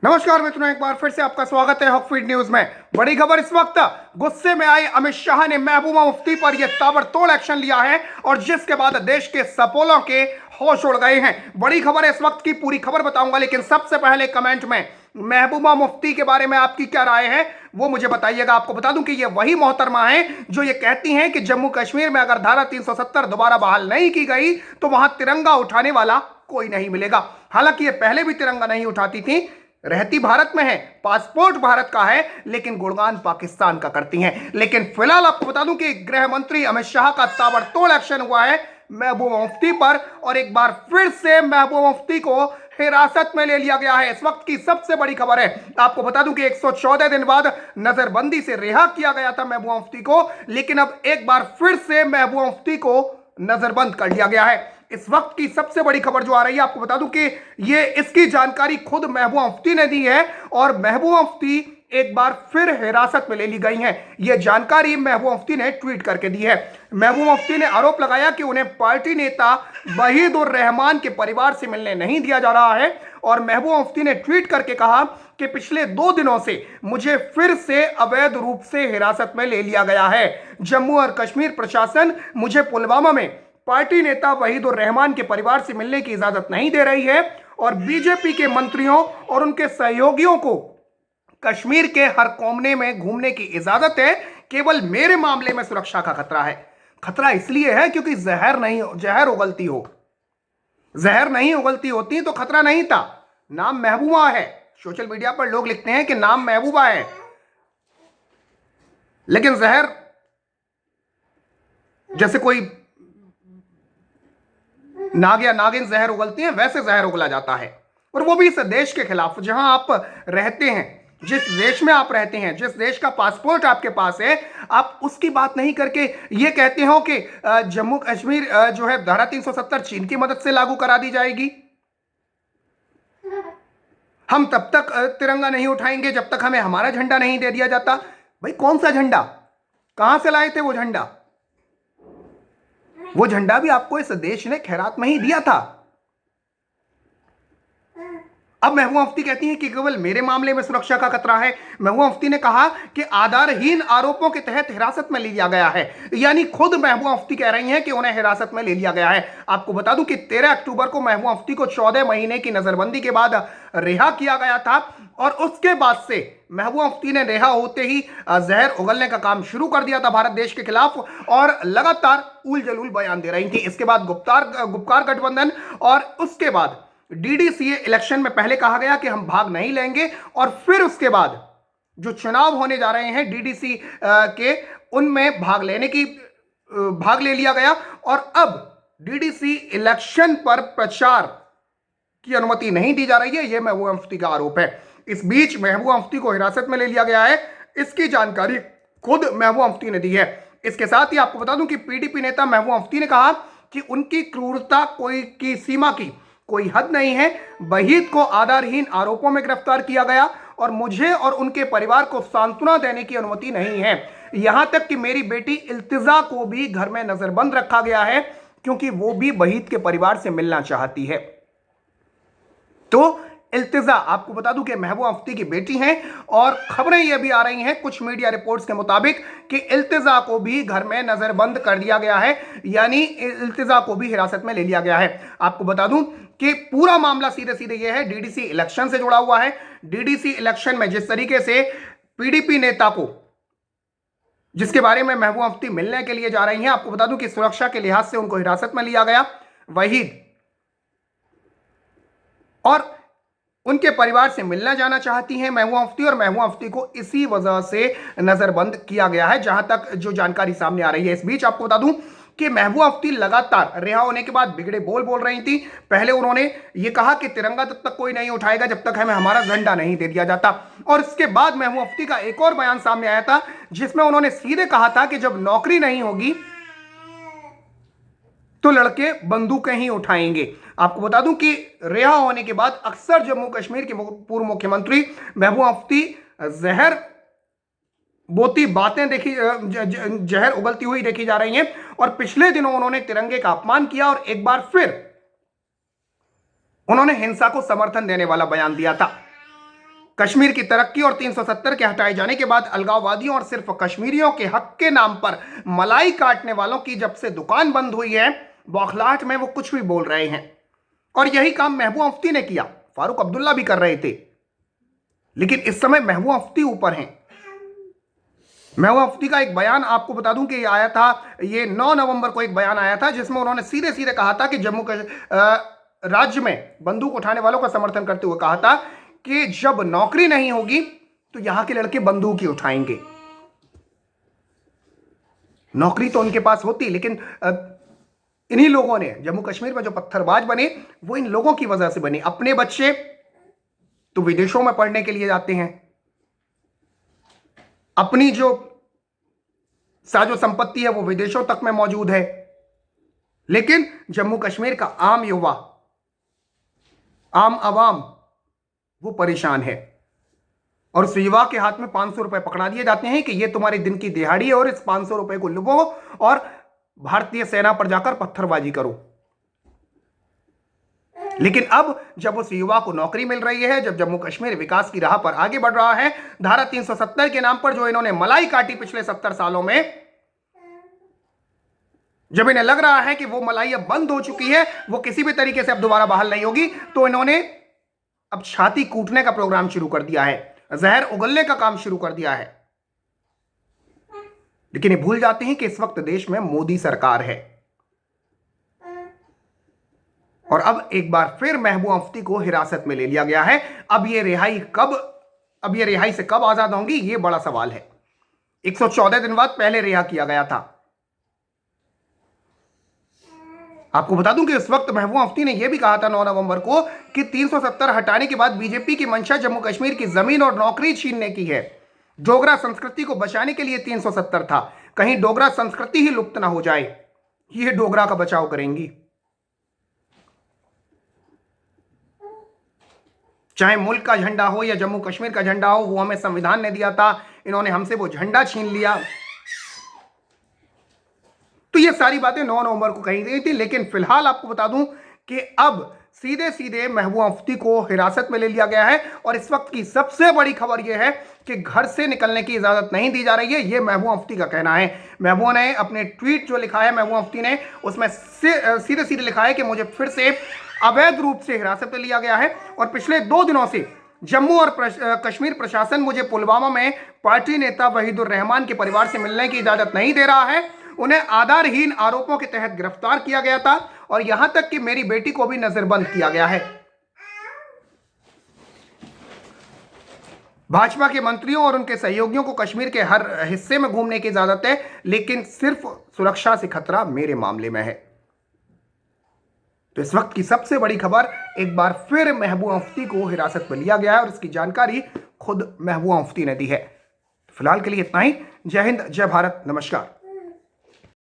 नमस्कार मित्रों, एक बार फिर से आपका स्वागत है हॉक फीड न्यूज में। बड़ी खबर इस वक्त, गुस्से में आए अमित शाह ने महबूबा मुफ्ती पर यह ताबड़तोड़ एक्शन लिया है और जिसके बाद देश के सपोलों के होश उड़ गए हैं। बड़ी खबर है इस वक्त की, पूरी खबर बताऊंगा, लेकिन सबसे पहले कमेंट में महबूबा मुफ्ती के बारे में आपकी क्या राय है वो मुझे बताइएगा। आपको बता दूं कि ये वही मोहतरमा है जो ये कहती हैं कि जम्मू कश्मीर में अगर धारा 370 दोबारा बहाल नहीं की गई तो वहां तिरंगा उठाने वाला कोई नहीं मिलेगा। हालांकि ये पहले भी तिरंगा नहीं उठाती थी, रहती भारत में है, पासपोर्ट भारत का है, लेकिन गुणगान पाकिस्तान का करती हैं। लेकिन फिलहाल आपको बता दूं कि गृह मंत्री अमित शाह का ताबड़तोड़ एक्शन हुआ है महबूबा मुफ्ती पर और एक बार फिर से महबूबा मुफ्ती को हिरासत में ले लिया गया है। इस वक्त की सबसे बड़ी खबर है, आपको बता दूं कि 114 दिन बाद नजरबंदी से रिहा किया गया था महबूबा मुफ्ती को, लेकिन अब एक बार फिर से महबूबा मुफ्ती को नजरबंद कर लिया गया है। इस वक्त की सबसे बड़ी खबर जो आ रही है, आपको बता दूं कि ये इसकी जानकारी खुद महबूबा मुफ्ती ने दी है और महबूबा मुफ्ती एक बार फिर हिरासत में ले ली गई हैं। यह जानकारी महबूबा मुफ्ती ने ट्वीट करके दी है। महबूबा मुफ्ती ने आरोप लगाया कि उन्हें पार्टी नेता वहीद उर रहमान के परिवार से मिलने नहीं दिया जा रहा है और महबूबा मुफ्ती ने ट्वीट करके कहा कि पिछले 2 दिनों से मुझे फिर से अवैध रूप से हिरासत में ले लिया गया है। जम्मू और कश्मीर प्रशासन मुझे पुलवामा में पार्टी नेता वहीद उर रहमान के परिवार से मिलने की इजाजत नहीं दे रही है और बीजेपी के मंत्रियों और उनके सहयोगियों को कश्मीर के हर कोने में घूमने की इजाजत है। केवल मेरे मामले में सुरक्षा का खतरा है। खतरा इसलिए है क्योंकि जहर उगलती हो, जहर नहीं उगलती होती तो खतरा नहीं था। नाम महबूबा है, सोशल मीडिया पर लोग लिखते हैं कि नाम महबूबा है, लेकिन जहर जैसे कोई नाग या नागिन जहर उगलती है वैसे जहर उगला जाता है, और वो भी इस देश के खिलाफ। जहां आप रहते हैं, जिस देश में आप रहते हैं, जिस देश का पासपोर्ट आपके पास है, आप उसकी बात नहीं करके ये कहते हो कि जम्मू कश्मीर जो है धारा 370 चीन की मदद से लागू करा दी जाएगी। हम तब तक तिरंगा नहीं उठाएंगे जब तक हमें हमारा झंडा नहीं दे दिया जाता। भाई कौन सा झंडा, कहां से लाए थे वो झंडा? वो झंडा भी आपको इस देश ने खैरात में ही दिया था। अब महबूबा मुफ्ती कहती हैं कि केवल मेरे मामले में सुरक्षा का खतरा है। महबूबा मुफ्ती ने कहा कि आधारहीन आरोपों के तहत हिरासत में लिया गया है, यानी खुद महबूबा मुफ्ती कह रही हैं कि उन्हें हिरासत में ले लिया गया है। आपको बता दूं कि 13 अक्टूबर को महबूबा मुफ्ती को 14 महीने की नजरबंदी के बाद रिहा किया गया था और उसके बाद से महबूबा मुफ्ती ने रिहा होते ही जहर उगलने का काम शुरू कर दिया था भारत देश के खिलाफ और लगातार उल जलूल बयान दे रही थी। इसके बाद गुप्कार गठबंधन और उसके बाद डीडीसीए इलेक्शन में पहले कहा गया कि हम भाग नहीं लेंगे और फिर उसके बाद जो चुनाव होने जा रहे हैं डीडीसी के, उनमें भाग ले लिया गया और अब डीडीसी इलेक्शन पर प्रचार की अनुमति नहीं दी जा रही है। यह महबूबा मुफ्ती का आरोप है। इस बीच महबूबा मुफ्ती को हिरासत में ले लिया गया है, इसकी जानकारी खुद महबूबा मुफ्ती ने दी है। इसके साथ ही आपको बता दूं कि पीडीपी नेता महबूबा मुफ्ती ने कहा कि उनकी क्रूरता की सीमा की कोई हद नहीं है। वहीद को आधारहीन आरोपों में गिरफ्तार किया गया और मुझे और उनके परिवार को सांत्वना देने की अनुमति नहीं है। यहां तक कि मेरी बेटी इल्तिजा को भी घर में नजरबंद रखा गया है क्योंकि वो भी वहीद के परिवार से मिलना चाहती है। तो इल्तिजा, आपको बता दूं कि महबूबा मुफ्ती की बेटी हैं और खबरें ये भी आ रही हैं कुछ मीडिया रिपोर्ट्स के मुताबिक कि इल्तिजा को भी घर में नजरबंद कर दिया गया है, यानी इल्तिजा को भी हिरासत में ले लिया गया है। आपको बता दूं कि पूरा मामला सीधे सीधे ये है, डीडीसी इलेक्शन से जुड़ा हुआ है। डीडीसी इलेक्शन में जिस तरीके से पीडीपी नेता को, जिसके बारे में महबूबा मुफ्ती मिलने के लिए जा रही हैं, आपको बता दूं कि सुरक्षा के लिहाज से उनको हिरासत में लिया गया। वहीद और उनके परिवार से मिलना जाना चाहती हैं महबूबा मुफ्ती और महबूबा मुफ्ती को इसी वजह से नजरबंद किया गया है, जहां तक जो जानकारी सामने आ रही है। इस बीच आपको बता दूं कि महबूबा मुफ्ती लगातार रिहा होने के बाद बिगड़े बोल रही थी। पहले उन्होंने ये कहा कि तिरंगा तब तक कोई नहीं उठाएगा जब तक हमें हमारा झंडा नहीं दे दिया जाता, और इसके बाद महबूबा मुफ्ती का एक और बयान सामने आया था जिसमें उन्होंने सीधे कहा था कि जब नौकरी नहीं होगी तो लड़के बंदूकें ही उठाएंगे। आपको बता दूं कि रिहा होने के बाद अक्सर जम्मू कश्मीर के पूर्व मुख्यमंत्री महबूबा मुफ्ती जहर बोती बातें जहर उगलती हुई देखी जा रही हैं और पिछले दिनों उन्होंने तिरंगे का अपमान किया और एक बार फिर उन्होंने हिंसा को समर्थन देने वाला बयान दिया था। कश्मीर की तरक्की और 370 के हटाए जाने के बाद अलगाववादियों और सिर्फ कश्मीरियों के हक के नाम पर मलाई काटने वालों की जब से दुकान बंद हुई है, बौखलाहट में वो कुछ भी बोल रहे हैं। और यही काम महबूबा मुफ्ती ने किया, फारूक अब्दुल्ला भी कर रहे थे, लेकिन इस समय महबूबा मुफ्ती ऊपर हैं। महबूबा मुफ्ती का एक बयान आपको बता दूं कि आया था, ये 9 नवंबर को एक बयान आया था जिसमें उन्होंने सीधे सीधे कहा था कि जम्मू राज्य में बंदूक उठाने वालों का समर्थन करते हुए कहा था कि जब नौकरी नहीं होगी तो यहां के लड़के बंदूक ही उठाएंगे। नौकरी तो उनके पास होती, लेकिन इन्हीं लोगों ने जम्मू कश्मीर में जो पत्थरबाज बने वो इन लोगों की वजह से बने। अपने बच्चे तो विदेशों में पढ़ने के लिए जाते हैं, अपनी जो साजो संपत्ति है वो विदेशों तक में मौजूद है, लेकिन जम्मू कश्मीर का आम युवा, आम आवाम वो परेशान है। और उस युवा के हाथ में 500 रुपए पकड़ा दिए जाते हैं कि ये तुम्हारे दिन की दिहाड़ी है और इस 500 रुपए को लुभो और भारतीय सेना पर जाकर पत्थरबाजी करो। लेकिन अब जब उस युवा को नौकरी मिल रही है, जब जम्मू कश्मीर विकास की राह पर आगे बढ़ रहा है, धारा 370 के नाम पर जो इन्होंने मलाई काटी पिछले 70 सालों में, जब इन्हें लग रहा है कि वो मलाई अब बंद हो चुकी है, वो किसी भी तरीके से अब दोबारा बहाल नहीं होगी, तो इन्होंने अब छाती कूटने का प्रोग्राम शुरू कर दिया है, जहर उगलने का काम शुरू कर दिया है। लेकिन ये भूल जाते हैं कि इस वक्त देश में मोदी सरकार है। और अब एक बार फिर महबूबा मुफ्ती को हिरासत में ले लिया गया है। अब ये रिहाई से कब आजाद होंगी, ये बड़ा सवाल है। 114 दिन बाद पहले रिहा किया गया था। आपको बता दूं कि इस वक्त महबूबा मुफ्ती ने यह भी कहा था 9 नवंबर को कि 370 हटाने के बाद बीजेपी की मंशा जम्मू कश्मीर की जमीन और नौकरी छीनने की है। डोगरा संस्कृति को बचाने के लिए 370 था, कहीं डोगरा संस्कृति ही लुप्त ना हो जाए, ये डोगरा का बचाव करेंगी। चाहे मुल्क का झंडा हो या जम्मू कश्मीर का झंडा हो, वो हमें संविधान ने दिया था, इन्होंने हमसे वो झंडा छीन लिया। तो ये सारी बातें 9 नवंबर को कही गई थी। लेकिन फिलहाल आपको बता दूं कि अब सीधे सीधे महबूबा मुफ्ती को हिरासत में ले लिया गया है। और इस वक्त की सबसे बड़ी खबर यह है कि घर से निकलने की इजाजत नहीं दी जा रही है, यह महबूबा मुफ्ती का कहना है। महबूबा ने अपने ट्वीट जो लिखा है महबूबा मुफ्ती ने, उसमें सीधे सीधे लिखा है कि मुझे फिर से अवैध रूप से हिरासत में लिया गया है और पिछले 2 दिनों से जम्मू और कश्मीर प्रशासन मुझे पुलवामा में पार्टी नेता वहीदुर रहमान के परिवार से मिलने की इजाजत नहीं दे रहा है। उन्हें आधारहीन आरोपों के तहत गिरफ्तार किया गया था और यहां तक कि मेरी बेटी को भी नजरबंद किया गया है। भाजपा के मंत्रियों और उनके सहयोगियों को कश्मीर के हर हिस्से में घूमने की इजाजत है, लेकिन सिर्फ सुरक्षा से खतरा मेरे मामले में है। तो इस वक्त की सबसे बड़ी खबर, एक बार फिर महबूबा मुफ्ती को हिरासत में लिया गया है और इसकी जानकारी खुद महबूबा मुफ्ती ने दी है। फिलहाल के लिए इतना ही। जय हिंद, जय भारत, नमस्कार।